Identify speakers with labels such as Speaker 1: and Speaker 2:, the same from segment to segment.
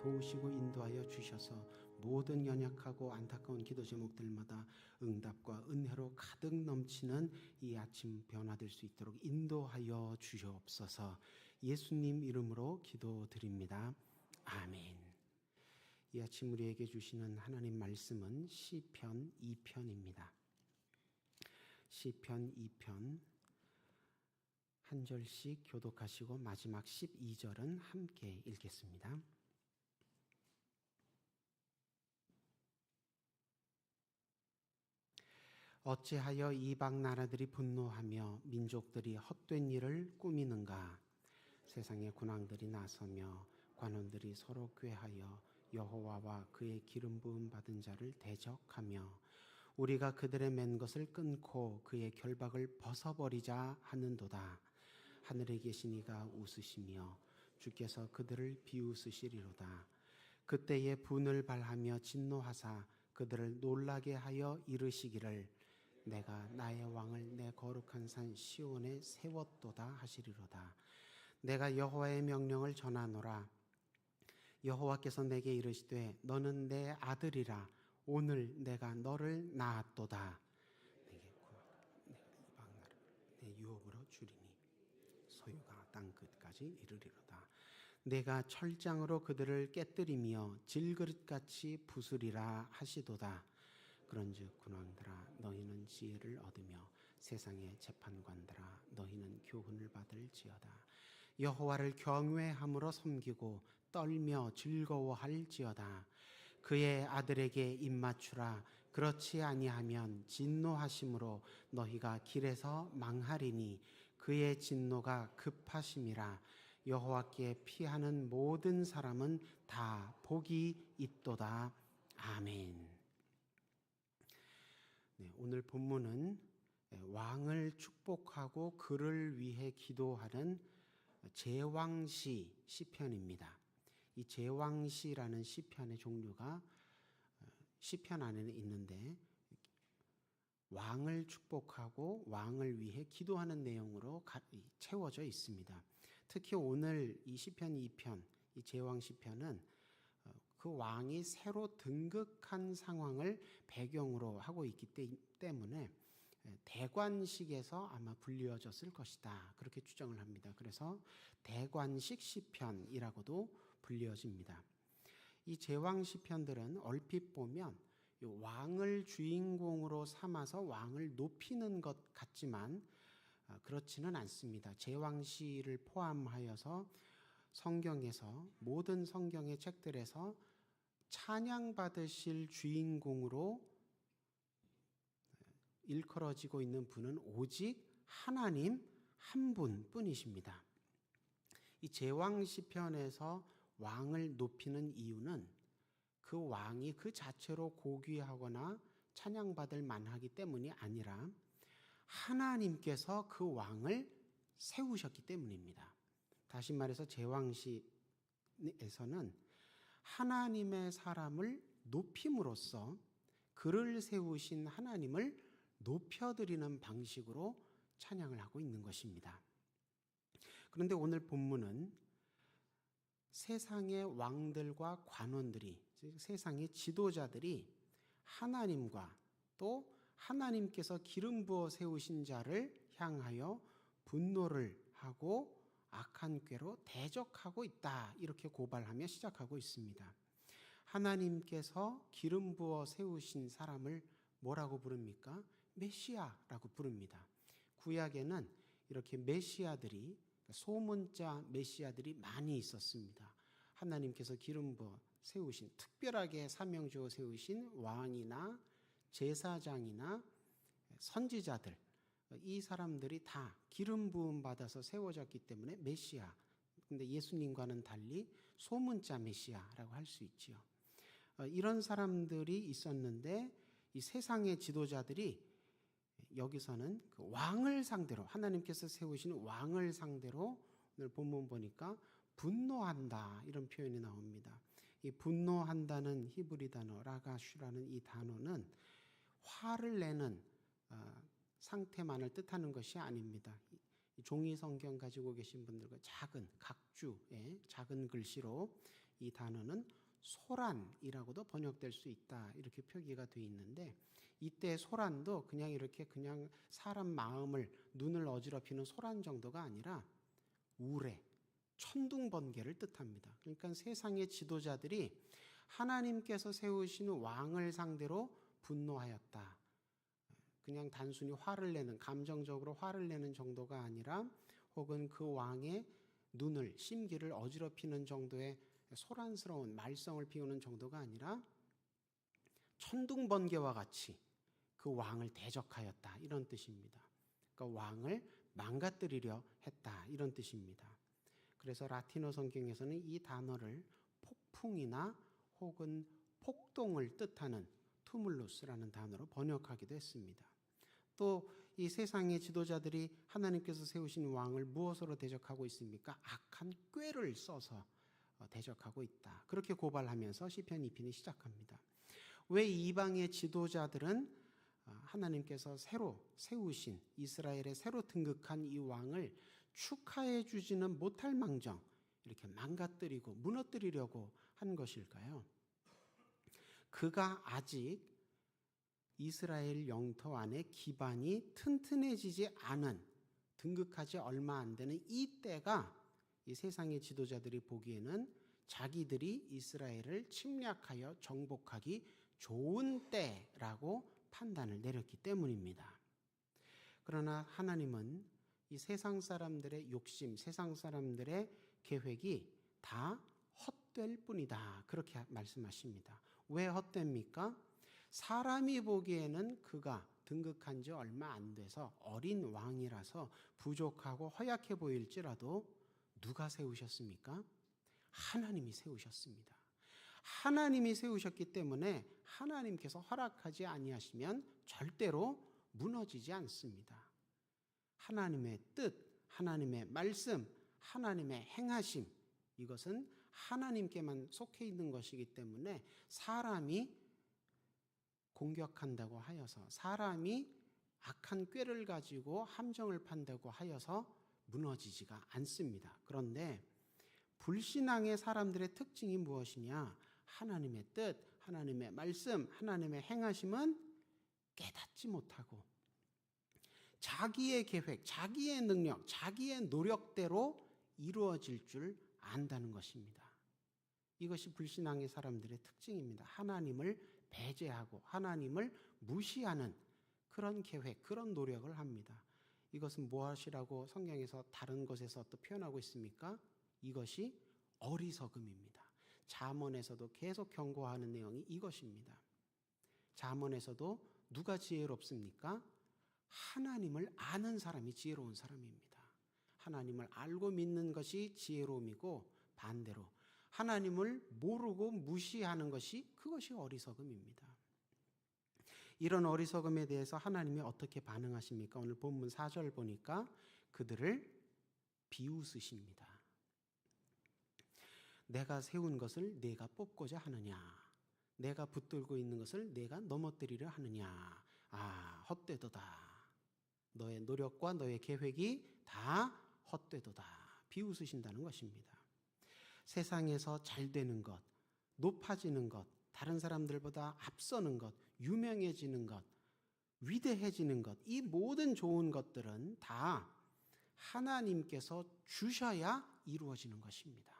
Speaker 1: 도우시고 인도하여 주셔서 모든 연약하고 안타까운 기도 제목들마다 응답과 은혜로 가득 넘치는 이 아침 변화될 수 있도록 인도하여 주시옵소서. 예수님 이름으로 기도드립니다. 아멘. 이 아침 우리에게 주시는 하나님 말씀은 시편 2편입니다. 시편 2편 한 절씩 교독하시고 마지막 12절은 함께 읽겠습니다. 어찌하여 이방 나라들이 분노하며 민족들이 헛된 일을 꾸미는가? 세상의 군왕들이 나서며 관원들이 서로 꾀하여 여호와와 그의 기름 부음 받은 자를 대적하며 우리가 그들의 맨 것을 끊고 그의 결박을 벗어버리자 하는도다. 하늘에 계신 이가 웃으시며 주께서 그들을 비웃으시리로다. 그때에 분을 발하며 진노하사 그들을 놀라게 하여 이르시기를 내가 나의 왕을 내 거룩한 산 시온에 세웠도다 하시리로다. 내가 여호와의 명령을 전하노라. 여호와께서 내게 이르시되 너는 내 아들이라. 오늘 내가 너를 낳았도다. 내가 이방 나라 내 유업으로 주리니 소유가 땅 끝까지 이르리로다. 내가 철장으로 그들을 깨뜨리며 질그릇같이 부수리라 하시도다. 그런즉 군왕들아 너희는 지혜를 얻으며 세상의 재판관들아 너희는 교훈을 받을지어다. 여호와를 경외함으로 섬기고 떨며 즐거워할지어다. 그의 아들에게 입맞추라. 그렇지 아니하면 진노하심으로 너희가 길에서 망하리니 그의 진노가 급하심이라. 여호와께 피하는 모든 사람은 다 복이 있도다. 아멘. 네, 오늘 본문은 왕을 축복하고 그를 위해 기도하는 제왕시 시편입니다. 이 제왕시라는 시편의 종류가 시편 안에는 있는데 왕을 축복하고 왕을 위해 기도하는 내용으로 채워져 있습니다. 특히 오늘 이 시편 2편, 이 제왕 시편은 그 왕이 새로 등극한 상황을 배경으로 하고 있기 때문에 대관식에서 아마 불리어졌을 것이다. 그렇게 추정을 합니다. 그래서 대관식 시편이라고도 불리어집니다. 이 제왕 시편들은 얼핏 보면 왕을 주인공으로 삼아서 왕을 높이는 것 같지만 그렇지는 않습니다. 제왕시를 포함하여서 성경에서 모든 성경의 책들에서 찬양받으실 주인공으로 일컬어지고 있는 분은 오직 하나님 한 분뿐이십니다. 이 제왕시편에서 왕을 높이는 이유는 그 왕이 그 자체로 고귀하거나 찬양받을 만하기 때문이 아니라 하나님께서 그 왕을 세우셨기 때문입니다. 다시 말해서 제왕시에서는 하나님의 사람을 높임으로써 그를 세우신 하나님을 높여드리는 방식으로 찬양을 하고 있는 것입니다. 그런데 오늘 본문은 세상의 왕들과 관원들이, 즉 세상의 지도자들이 하나님과 또 하나님께서 기름 부어 세우신 자를 향하여 분노를 하고 악한 꾀로 대적하고 있다. 이렇게 고발하며 시작하고 있습니다. 하나님께서 기름 부어 세우신 사람을 뭐라고 부릅니까? 메시아라고 부릅니다. 구약에는 이렇게 메시아들이, 소문자 메시아들이 많이 있었습니다. 하나님께서 기름 부어 세우신, 특별하게 사명 주어 세우신 왕이나 제사장이나 선지자들, 이 사람들이 다 기름 부음 받아서 세워졌기 때문에 메시아. 근데 예수님과는 달리 소문자 메시아라고 할 수 있지요. 이런 사람들이 있었는데 이 세상의 지도자들이 여기서는 그 왕을 상대로, 하나님께서 세우신 왕을 상대로 오늘 본문 보니까 분노한다 이런 표현이 나옵니다. 이 분노한다는 히브리 단어 라가슈라는 이 단어는 화를 내는 상태만을 뜻하는 것이 아닙니다. 종이 성경 가지고 계신 분들과 작은 각주의 작은 글씨로 이 단어는 소란이라고도 번역될 수 있다. 이렇게 표기가 되어 있는데 이때 소란도 그냥 이렇게 그냥 사람 마음을 눈을 어지럽히는 소란 정도가 아니라 우레, 천둥번개를 뜻합니다. 그러니까 세상의 지도자들이 하나님께서 세우신 왕을 상대로 분노하였다. 그냥 단순히 화를 내는, 감정적으로 화를 내는 정도가 아니라 혹은 그 왕의 눈을, 심기를 어지럽히는 정도의 소란스러운 말썽을 피우는 정도가 아니라 천둥번개와 같이 그 왕을 대적하였다. 이런 뜻입니다. 그러니까 왕을 망가뜨리려 했다. 이런 뜻입니다. 그래서 라틴어 성경에서는 이 단어를 폭풍이나 혹은 폭동을 뜻하는 투물루스라는 단어로 번역하기도 했습니다. 또 이 세상의 지도자들이 하나님께서 세우신 왕을 무엇으로 대적하고 있습니까? 악한 꾀를 써서 대적하고 있다. 그렇게 고발하면서 시편 2편이 시작합니다. 왜 이방의 지도자들은 하나님께서 새로 세우신 이스라엘의 새로 등극한 이 왕을 축하해 주지는 못할 망정 이렇게 망가뜨리고 무너뜨리려고 한 것일까요? 그가 아직 이스라엘 영토 안에 기반이 튼튼해지지 않은 등극하지 얼마 안 되는 이 때가 이 세상의 지도자들이 보기에는 자기들이 이스라엘을 침략하여 정복하기 좋은 때라고 판단을 내렸기 때문입니다. 그러나 하나님은 이 세상 사람들의 욕심, 세상 사람들의 계획이 다 헛될 뿐이다. 그렇게 말씀하십니다. 왜 헛됩니까? 사람이 보기에는 그가 등극한 지 얼마 안 돼서 어린 왕이라서 부족하고 허약해 보일지라도 누가 세우셨습니까? 하나님이 세우셨습니다. 하나님이 세우셨기 때문에 하나님께서 허락하지 아니하시면 절대로 무너지지 않습니다. 하나님의 뜻, 하나님의 말씀, 하나님의 행하심 이것은 하나님께만 속해 있는 것이기 때문에 사람이 공격한다고 하여서 사람이 악한 꾀를 가지고 함정을 판다고 하여서 무너지지가 않습니다. 그런데 불신앙의 사람들의 특징이 무엇이냐? 하나님의 뜻, 하나님의 말씀, 하나님의 행하심은 깨닫지 못하고 자기의 계획, 자기의 능력, 자기의 노력대로 이루어질 줄 안다는 것입니다. 이것이 불신앙의 사람들의 특징입니다. 하나님을 배제하고 하나님을 무시하는 그런 계획, 그런 노력을 합니다. 이것은 무엇이라고 성경에서 다른 곳에서 또 표현하고 있습니까? 이것이 어리석음입니다. 잠언에서도 계속 경고하는 내용이 이것입니다. 잠언에서도 누가 지혜롭습니까? 하나님을 아는 사람이 지혜로운 사람입니다. 하나님을 알고 믿는 것이 지혜로움이고 반대로 하나님을 모르고 무시하는 것이 그것이 어리석음입니다. 이런 어리석음에 대해서 하나님이 어떻게 반응하십니까? 오늘 본문 4절 보니까 그들을 비웃으십니다. 내가 세운 것을 내가 뽑고자 하느냐? 내가 붙들고 있는 것을 내가 넘어뜨리려 하느냐? 아, 헛되도다. 너의 노력과 너의 계획이 다 헛되도다. 비웃으신다는 것입니다. 세상에서 잘 되는 것, 높아지는 것, 다른 사람들보다 앞서는 것, 유명해지는 것, 위대해지는 것, 이 모든 좋은 것들은 다 하나님께서 주셔야 이루어지는 것입니다.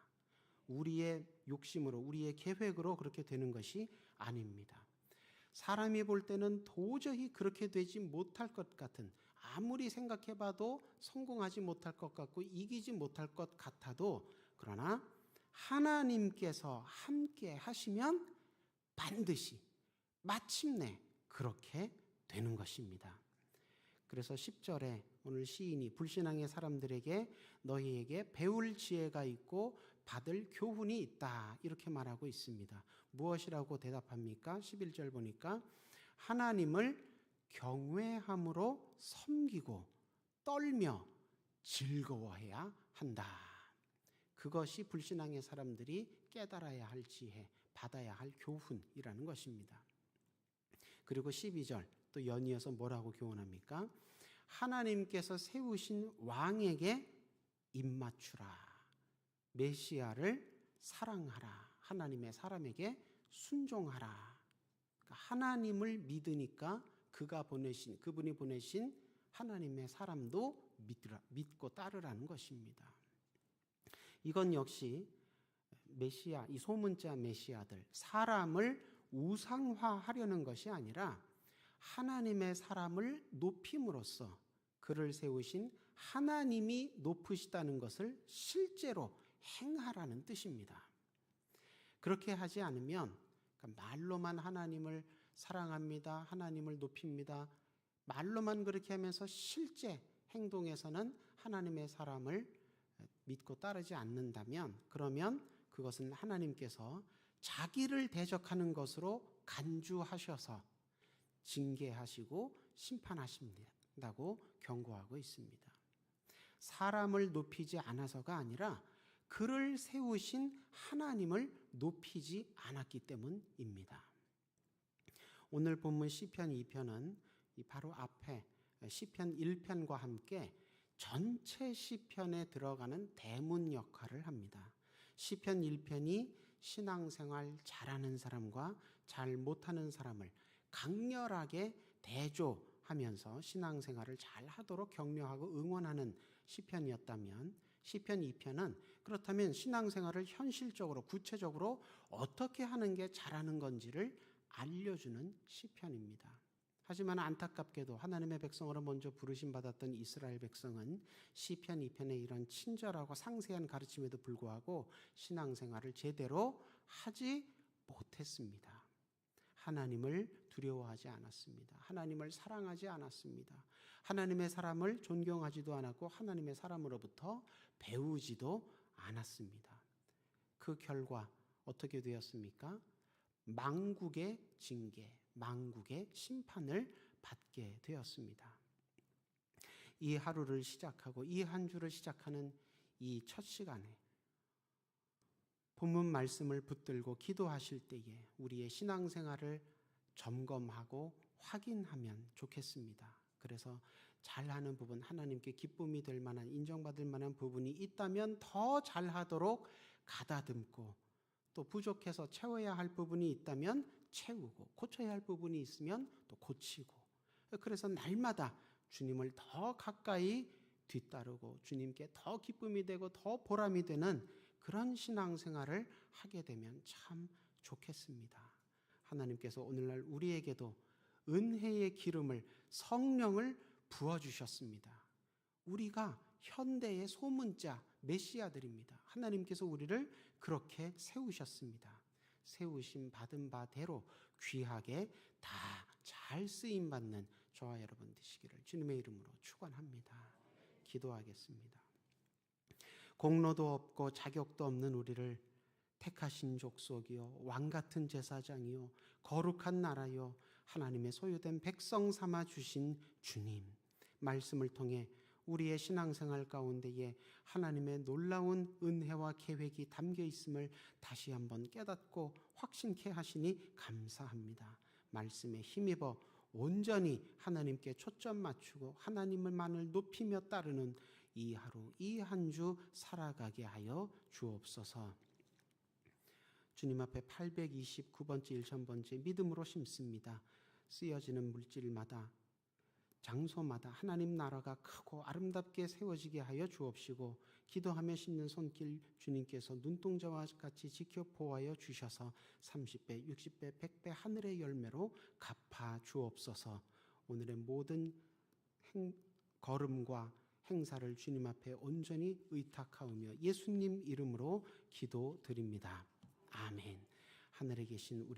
Speaker 1: 우리의 욕심으로, 우리의 계획으로 그렇게 되는 것이 아닙니다. 사람이 볼 때는 도저히 그렇게 되지 못할 것 같은, 아무리 생각해봐도 성공하지 못할 것 같고 이기지 못할 것 같아도, 그러나 하나님께서 함께 하시면 반드시 마침내 그렇게 되는 것입니다. 그래서 10절에 오늘 시인이 불신앙의 사람들에게 너희에게 배울 지혜가 있고 받을 교훈이 있다 이렇게 말하고 있습니다. 무엇이라고 대답합니까? 11절 보니까 하나님을 경외함으로 섬기고 떨며 즐거워해야 한다. 그것이 불신앙의 사람들이 깨달아야 할 지혜, 받아야 할 교훈이라는 것입니다. 그리고 12절 또 연이어서 뭐라고 교훈합니까? 하나님께서 세우신 왕에게 입맞추라. 메시아를 사랑하라. 하나님의 사람에게 순종하라. 그러니까 하나님을 믿으니까 그분이 보내신 하나님의 사람도 믿고 따르라는 것입니다. 이건 역시 메시아, 이 소문자 메시아들, 사람을 우상화하려는 것이 아니라 하나님의 사람을 높임으로써 그를 세우신 하나님이 높으시다는 것을 실제로 행하라는 뜻입니다. 그렇게 하지 않으면 말로만 하나님을 사랑합니다, 하나님을 높입니다, 말로만 그렇게 하면서 실제 행동에서는 하나님의 사람을 믿고 따르지 않는다면, 그러면 그것은 하나님께서 자기를 대적하는 것으로 간주하셔서 징계하시고 심판하신다고 경고하고 있습니다. 사람을 높이지 않아서가 아니라 그를 세우신 하나님을 높이지 않았기 때문입니다. 오늘 본문 시편 2편은 바로 앞에 시편 1편과 함께 전체 시편에 들어가는 대문 역할을 합니다. 시편 1편이 신앙생활 잘하는 사람과 잘 못하는 사람을 강렬하게 대조하면서 신앙생활을 잘 하도록 격려하고 응원하는 시편이었다면, 시편 2편은 그렇다면 신앙생활을 현실적으로 구체적으로 어떻게 하는 게 잘하는 건지를 알려주는 시편입니다. 하지만 안타깝게도 하나님의 백성으로 먼저 부르심 받았던 이스라엘 백성은 시편 2편의 이런 친절하고 상세한 가르침에도 불구하고 신앙생활을 제대로 하지 못했습니다. 하나님을 두려워하지 않았습니다. 하나님을 사랑하지 않았습니다. 하나님의 사람을 존경하지도 않았고 하나님의 사람으로부터 배우지도 않았습니다. 그 결과 어떻게 되었습니까? 망국의 징계, 망국의 심판을 받게 되었습니다. 이 하루를 시작하고 이 한 주를 시작하는 이 첫 시간에 본문 말씀을 붙들고 기도하실 때에 우리의 신앙생활을 점검하고 확인하면 좋겠습니다. 그래서 잘하는 부분, 하나님께 기쁨이 될 만한, 인정받을 만한 부분이 있다면 더 잘하도록 가다듬고, 또 부족해서 채워야 할 부분이 있다면 채우고, 고쳐야 할 부분이 있으면 또 고치고, 그래서 날마다 주님을 더 가까이 뒤따르고 주님께 더 기쁨이 되고 더 보람이 되는 그런 신앙생활을 하게 되면 참 좋겠습니다. 하나님께서 오늘날 우리에게도 은혜의 기름을, 성령을 부어주셨습니다. 우리가 현대의 소문자 메시아들입니다. 하나님께서 우리를 그렇게 세우셨습니다. 세우심 받은 바대로 귀하게 다 잘 쓰임받는 저와 여러분 되시기를 주님의 이름으로 축원합니다. 기도하겠습니다. 공로도 없고 자격도 없는 우리를 택하신 족속이요, 왕같은 제사장이요, 거룩한 나라요, 하나님의 소유된 백성 삼아 주신 주님, 말씀을 통해 우리의 신앙생활 가운데에 하나님의 놀라운 은혜와 계획이 담겨 있음을 다시 한번 깨닫고 확신케 하시니 감사합니다. 말씀에 힘입어 온전히 하나님께 초점 맞추고 하나님을만을 높이며 따르는 이 하루, 이 한 주 살아가게 하여 주옵소서. 주님 앞에 829번째 1000번째 믿음으로 심습니다. 쓰여지는 물질마다, 장소마다 하나님 나라가 크고 아름답게 세워지게 하여 주옵시고, 기도하며 심는 손길 주님께서 눈동자와 같이 지켜 보호하여 주셔서 30배, 60배, 100배 하늘의 열매로 갚아 주옵소서. 오늘의 모든 걸음과 행사를 주님 앞에 온전히 의탁하오며 예수님 이름으로 기도드립니다. 아멘. 하늘에 계신 우리